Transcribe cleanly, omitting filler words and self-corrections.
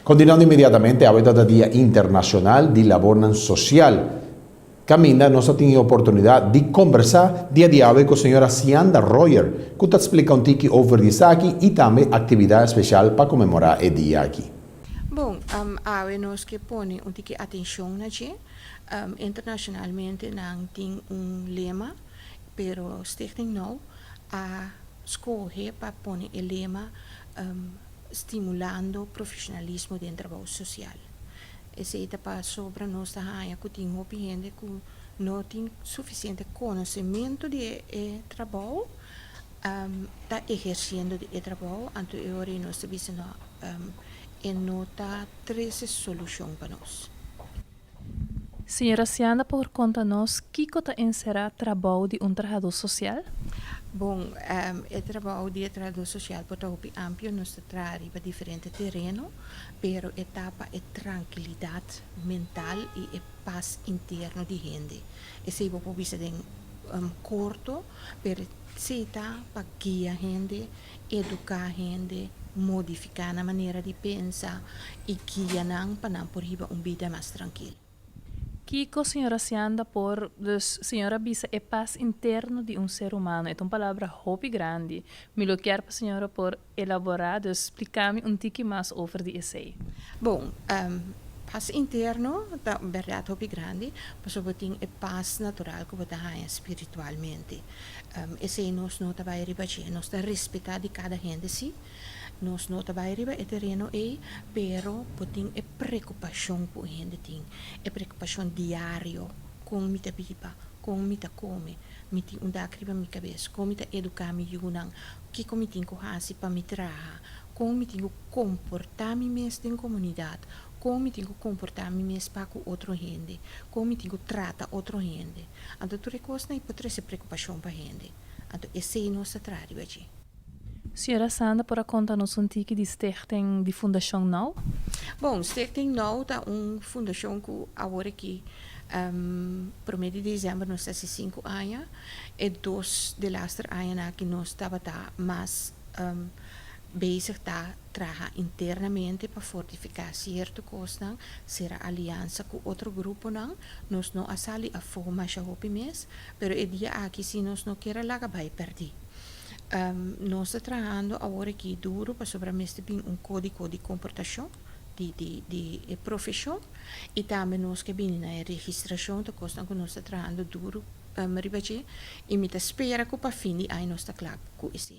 Continuando imediatamente a do Dia Internacional de Labor Social. Caminda, nós temos a oportunidade de conversar dia a dia com a senhora Sianda Royer, que está explica um pouco over isso aqui e também atividade especial para comemorar o dia aqui. Bom, nós que põe um pouco atenção na gente. Internacionalmente não tem lema, pero stichting não a escolher para pôr o lema estimulando o profissionalismo dentro do trabalho social. Esse é para sobre nós da raia que tem gente que não tem suficiente conhecimento de trabalho, está exercendo o trabalho, então eu nós estamos nota três soluções para nós. Senhora Sianda, por conta-nos, que está encerrar trabalho de trabalhador social? Bom, o trabalho de trabalhador social pode ser amplo, nós trabalhamos para diferentes terrenos, pero etapa é tranquilidade mental e é paz interno de gente. Esse é o vista de curto, pero se está para guiar gente, educar gente, modificar a maneira de pensar e guiar para não por vida mais tranquila. Kiko, senhora Sianda, por senhora bisa é paz interno de ser humano. É uma palavra hobby grande. Me lo quero para a senhora por elaborar, explicar-me pouco mais sobre esse. Bom, paz interno, é verdade hobby grande, mas sobretudo é paz natural que você tem espiritualmente. Esse nós não trabalhamos riba, nós respeitar de cada gente sim. Nós não trabalhamos no terreno pero tem preocupação por gente tem, preocupação diária com mita biba, com mita come, mita criba mi cabeça, com mita educar mi yunang, que como tem que fazer para me trabalhar, como me tenho comportar me mesmo em comunidade, como me tenho comportar me mesmo para com outra gente, como me tenho tratar outra gente. Então tudo coisa não pode ter preocupação para gente. Então esse é nosso trabalho aqui. Senhora Sanda, por conta-nos pouco de Stichting de Fundação Now? Bom, Stichting Now é uma fundação que agora que por mês de dezembro nós temos 5 anos e 2 de laatste anos que nós estava mais bezig a trabalhar internamente para fortificar certo coisa, ser aliança com outro grupo nós não assali a forma já hopi mes, pero o dia aqui se nós não quer lá vai perder. Nós estamos trabalhando agora aqui duro para sobremeter código de comportação de profissão e também nós que vem na registração da coisa que nós estamos trabalhando duro e me espera que para fim de ano nós estamos claro com isso.